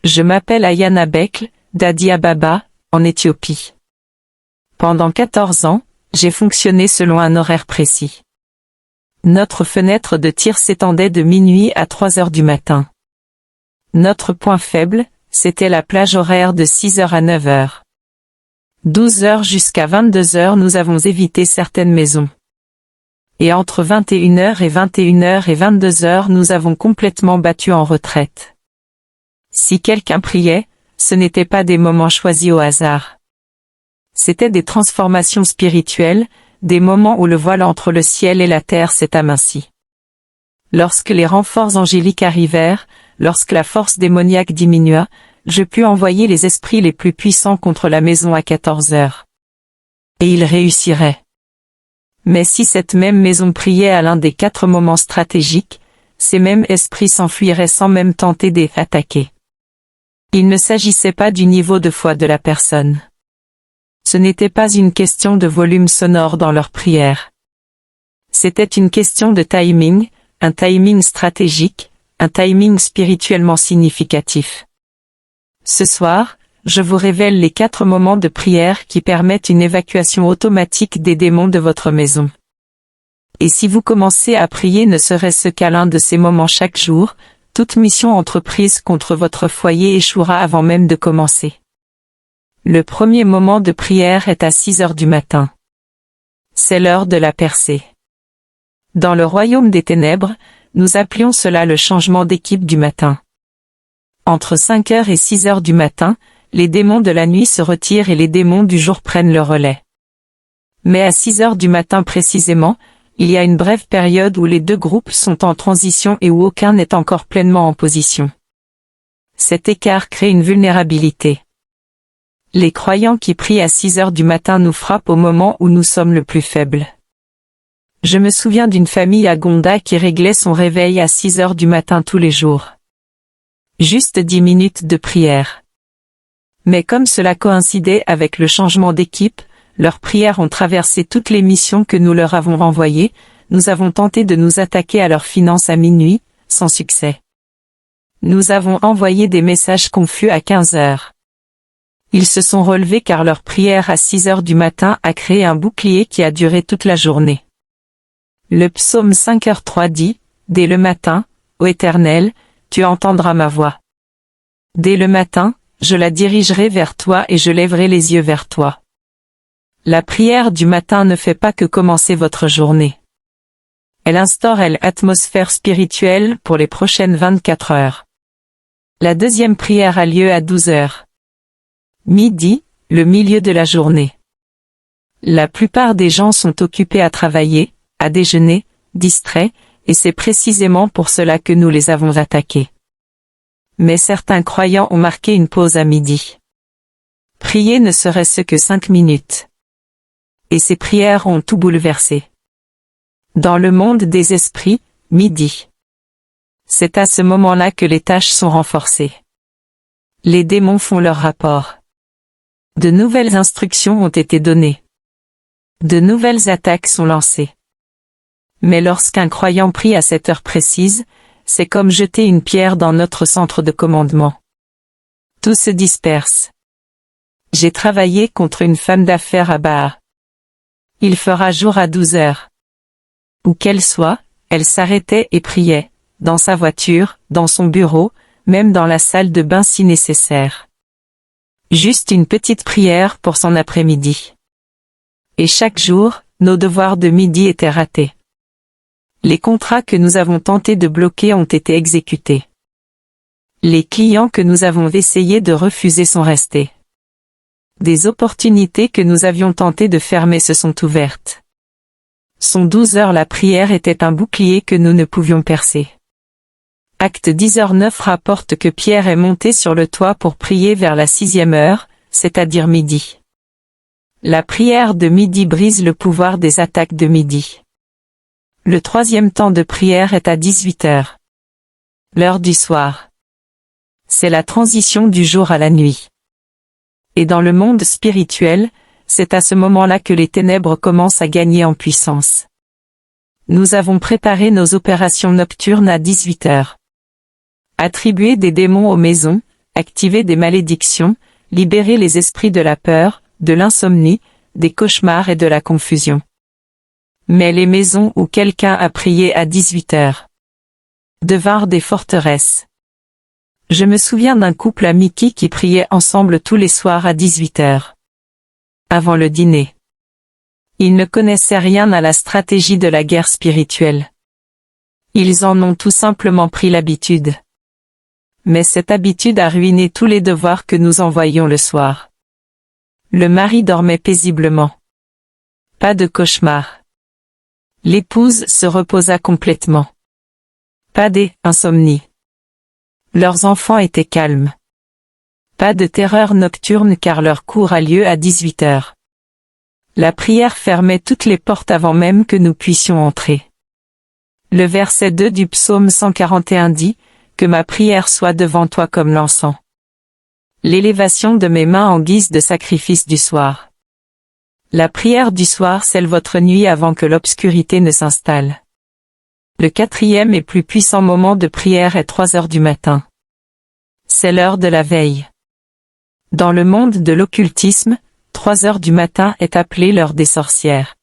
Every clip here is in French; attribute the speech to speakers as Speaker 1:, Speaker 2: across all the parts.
Speaker 1: Je m'appelle Ayana Bekle, d'Addis Ababa, en Éthiopie. Pendant 14 ans, j'ai fonctionné selon un horaire précis. Notre fenêtre de tir s'étendait de minuit à 3 heures du matin. Notre point faible, c'était la plage horaire de 6 heures à 9 heures. 12 heures jusqu'à 22 heures nous avons évité certaines maisons. Et entre 21 heures et 21 heures et 22 heures nous avons complètement battu en retraite. Si quelqu'un priait, ce n'étaient pas des moments choisis au hasard. C'étaient des transformations spirituelles, des moments où le voile entre le ciel et la terre s'est aminci. Lorsque les renforts angéliques arrivèrent, lorsque la force démoniaque diminua, je pus envoyer les esprits les plus puissants contre la maison à 14 heures. Et ils réussiraient. Mais si cette même maison priait à l'un des 4 moments stratégiques, ces mêmes esprits s'enfuiraient sans même tenter d'attaquer. Il ne s'agissait pas du niveau de foi de la personne. Ce n'était pas une question de volume sonore dans leur prière. C'était une question de timing, un timing stratégique, un timing spirituellement significatif. Ce soir, je vous révèle les 4 moments de prière qui permettent une évacuation automatique des démons de votre maison. Et si vous commencez à prier ne serait-ce qu'à l'un de ces moments chaque jour, toute mission entreprise contre votre foyer échouera avant même de commencer. Le premier moment de prière est à 6 heures du matin. C'est l'heure de la percée. Dans le royaume des ténèbres, nous appelions cela le changement d'équipe du matin. Entre 5 heures et 6 heures du matin, les démons de la nuit se retirent et les démons du jour prennent le relais. Mais à 6 heures du matin précisément, il y a une brève période où les 2 groupes sont en transition et où aucun n'est encore pleinement en position. Cet écart crée une vulnérabilité. Les croyants qui prient à 6 heures du matin nous frappent au moment où nous sommes le plus faibles. Je me souviens d'une famille à Gonda qui réglait son réveil à 6 heures du matin tous les jours. Juste 10 minutes de prière. Mais comme cela coïncidait avec le changement d'équipe, leurs prières ont traversé toutes les missions que nous leur avons renvoyées, nous avons tenté de nous attaquer à leurs finances à minuit, sans succès. Nous avons envoyé des messages confus à 15 heures. Ils se sont relevés car leur prière à 6 heures du matin a créé un bouclier qui a duré toute la journée. Le psaume 5h3 dit, « Dès le matin, ô Éternel, tu entendras ma voix. Dès le matin, je la dirigerai vers toi et je lèverai les yeux vers toi. » La prière du matin ne fait pas que commencer votre journée. Elle instaure l'atmosphère spirituelle pour les prochaines 24 heures. La deuxième prière a lieu à 12 heures. Midi, le milieu de la journée. La plupart des gens sont occupés à travailler, à déjeuner, distraits, et c'est précisément pour cela que nous les avons attaqués. Mais certains croyants ont marqué une pause à midi. Prier ne serait-ce que 5 minutes. Et ces prières ont tout bouleversé. Dans le monde des esprits, midi. C'est à ce moment-là que les tâches sont renforcées. Les démons font leur rapport. De nouvelles instructions ont été données. De nouvelles attaques sont lancées. Mais lorsqu'un croyant prie à cette heure précise, c'est comme jeter une pierre dans notre centre de commandement. Tout se disperse. J'ai travaillé contre une femme d'affaires à Baha. Il fera jour à 12 heures. Où qu'elle soit, elle s'arrêtait et priait, dans sa voiture, dans son bureau, même dans la salle de bain si nécessaire. Juste une petite prière pour son après-midi. Et chaque jour, nos devoirs de midi étaient ratés. Les contrats que nous avons tenté de bloquer ont été exécutés. Les clients que nous avons essayé de refuser sont restés. Des opportunités que nous avions tenté de fermer se sont ouvertes. Son 12 heures la prière était un bouclier que nous ne pouvions percer. Acte 10h9 rapporte que Pierre est monté sur le toit pour prier vers la 6e heure, c'est-à-dire midi. La prière de midi brise le pouvoir des attaques de midi. Le 3e temps de prière est à 18 heures. L'heure du soir. C'est la transition du jour à la nuit. Et dans le monde spirituel, c'est à ce moment-là que les ténèbres commencent à gagner en puissance. Nous avons préparé nos opérations nocturnes à 18 heures. Attribuer des démons aux maisons, activer des malédictions, libérer les esprits de la peur, de l'insomnie, des cauchemars et de la confusion. Mais les maisons où quelqu'un a prié à 18 heures devinrent des forteresses. Je me souviens d'un couple à Mickey qui priait ensemble tous les soirs à 18 heures. Avant le dîner. Ils ne connaissaient rien à la stratégie de la guerre spirituelle. Ils en ont tout simplement pris l'habitude. Mais cette habitude a ruiné tous les devoirs que nous envoyions le soir. Le mari dormait paisiblement. Pas de cauchemar. L'épouse se reposa complètement. Pas d'insomnie. Leurs enfants étaient calmes. Pas de terreur nocturne car leur cours a lieu à 18 heures. La prière fermait toutes les portes avant même que nous puissions entrer. Le verset 2 du psaume 141 dit « Que ma prière soit devant toi comme l'encens. » L'élévation de mes mains en guise de sacrifice du soir. La prière du soir scelle votre nuit avant que l'obscurité ne s'installe. Le quatrième et plus puissant moment de prière est 3 heures du matin. C'est l'heure de la veille. Dans le monde de l'occultisme, 3 heures du matin est appelée l'heure des sorcières.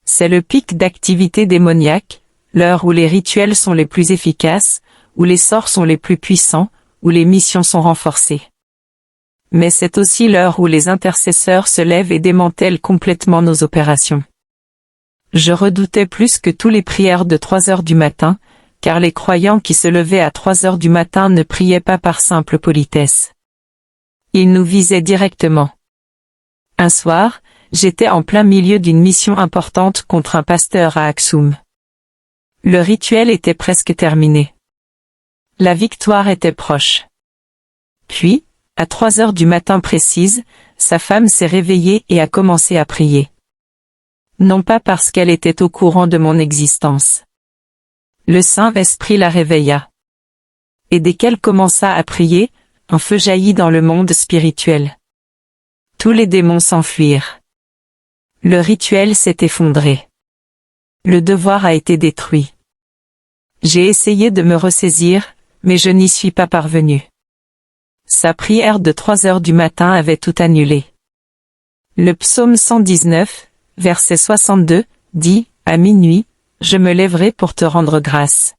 Speaker 1: C'est le pic d'activité démoniaque, l'heure où les rituels sont les plus efficaces, où les sorts sont les plus puissants, où les missions sont renforcées. Mais c'est aussi l'heure où les intercesseurs se lèvent et démantèlent complètement nos opérations. Je redoutais plus que tous les prières de 3 heures du matin, car les croyants qui se levaient à 3 heures du matin ne priaient pas par simple politesse. Ils nous visaient directement. Un soir, j'étais en plein milieu d'une mission importante contre un pasteur à Aksum. Le rituel était presque terminé. La victoire était proche. Puis, à 3 heures du matin précise, sa femme s'est réveillée et a commencé à prier. Non pas parce qu'elle était au courant de mon existence. Le Saint-Esprit la réveilla. Et dès qu'elle commença à prier, un feu jaillit dans le monde spirituel. Tous les démons s'enfuirent. Le rituel s'est effondré. Le devoir a été détruit. J'ai essayé de me ressaisir, mais je n'y suis pas parvenu. Sa prière de 3 heures du matin avait tout annulé. Le psaume 119, verset 62, dit, « À minuit, je me lèverai pour te rendre grâce. »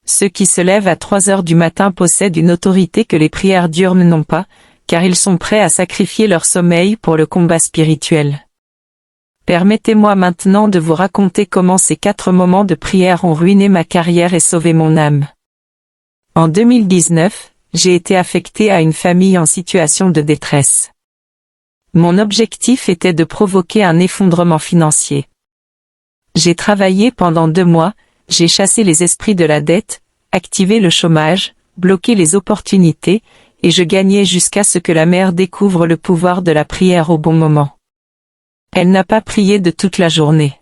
Speaker 1: Ceux qui se lèvent à 3 heures du matin possèdent une autorité que les prières diurnes n'ont pas, car ils sont prêts à sacrifier leur sommeil pour le combat spirituel. Permettez-moi maintenant de vous raconter comment ces 4 moments de prière ont ruiné ma carrière et sauvé mon âme. En 2019, j'ai été affecté à une famille en situation de détresse. Mon objectif était de provoquer un effondrement financier. J'ai travaillé pendant 2 mois, j'ai chassé les esprits de la dette, activé le chômage, bloqué les opportunités, et je gagnais jusqu'à ce que la mère découvre le pouvoir de la prière au bon moment. Elle n'a pas prié de toute la journée.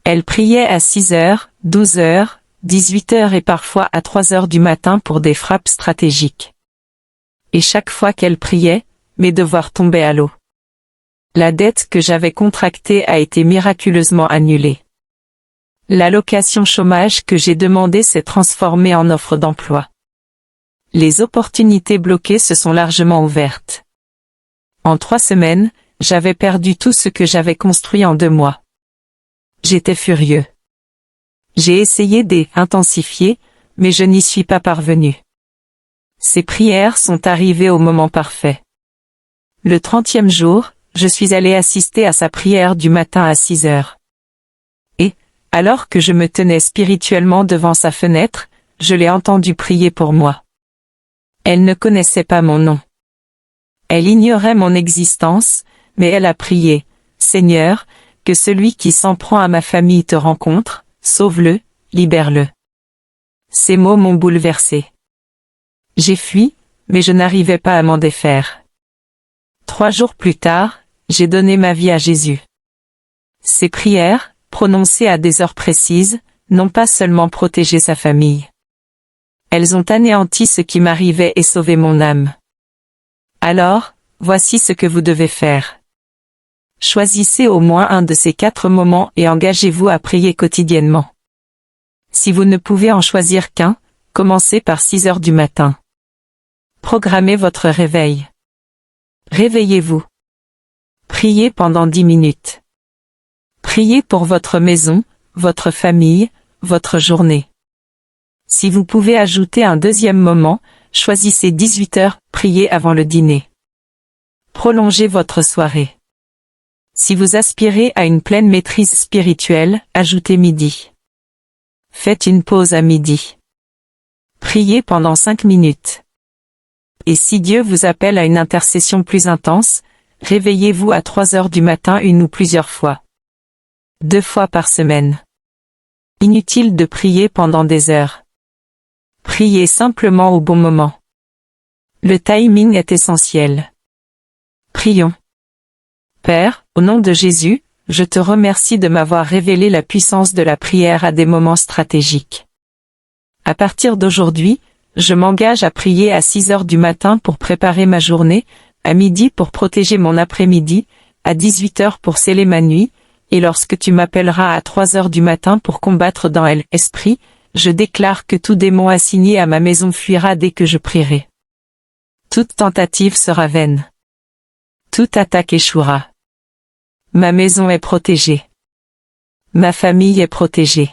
Speaker 1: Elle priait à 6 heures, 12 heures, 18 heures et parfois à 3 heures du matin pour des frappes stratégiques. Et chaque fois qu'elle priait, mes devoirs tombaient à l'eau. La dette que j'avais contractée a été miraculeusement annulée. L'allocation chômage que j'ai demandée s'est transformée en offre d'emploi. Les opportunités bloquées se sont largement ouvertes. En 3 semaines, j'avais perdu tout ce que j'avais construit en 2 mois. J'étais furieux. J'ai essayé d'intensifier, mais je n'y suis pas parvenu. Ces prières sont arrivées au moment parfait. Le 30e jour, je suis allé assister à sa prière du matin à 6 heures. Et, alors que je me tenais spirituellement devant sa fenêtre, je l'ai entendu prier pour moi. Elle ne connaissait pas mon nom. Elle ignorait mon existence, mais elle a prié, « Seigneur, que celui qui s'en prend à ma famille te rencontre, sauve-le, libère-le. » Ces mots m'ont bouleversé. J'ai fui, mais je n'arrivais pas à m'en défaire. 3 jours plus tard, j'ai donné ma vie à Jésus. Ces prières, prononcées à des heures précises, n'ont pas seulement protégé sa famille. Elles ont anéanti ce qui m'arrivait et sauvé mon âme. Alors, voici ce que vous devez faire. Choisissez au moins un de ces 4 moments et engagez-vous à prier quotidiennement. Si vous ne pouvez en choisir qu'un, commencez par 6 heures du matin. Programmez votre réveil. Réveillez-vous. Priez pendant 10 minutes. Priez pour votre maison, votre famille, votre journée. Si vous pouvez ajouter un deuxième moment, choisissez 18 heures, priez avant le dîner. Prolongez votre soirée. Si vous aspirez à une pleine maîtrise spirituelle, ajoutez midi. Faites une pause à midi. Priez pendant 5 minutes. Et si Dieu vous appelle à une intercession plus intense, réveillez-vous à 3 heures du matin une ou plusieurs fois. 2 fois par semaine. Inutile de prier pendant des heures. Priez simplement au bon moment. Le timing est essentiel. Prions. Père, au nom de Jésus, je te remercie de m'avoir révélé la puissance de la prière à des moments stratégiques. À partir d'aujourd'hui, je m'engage à prier à 6 heures du matin pour préparer ma journée, à midi pour protéger mon après-midi, à 18 heures pour sceller ma nuit, et lorsque tu m'appelleras à 3 heures du matin pour combattre dans l'esprit, je déclare que tout démon assigné à ma maison fuira dès que je prierai. Toute tentative sera vaine. Toute attaque échouera. Ma maison est protégée. Ma famille est protégée.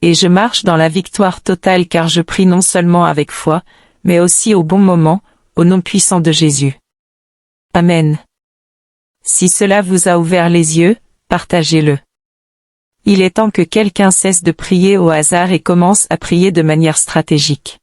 Speaker 1: Et je marche dans la victoire totale car je prie non seulement avec foi, mais aussi au bon moment, au nom puissant de Jésus. Amen. Si cela vous a ouvert les yeux, partagez-le. Il est temps que quelqu'un cesse de prier au hasard et commence à prier de manière stratégique.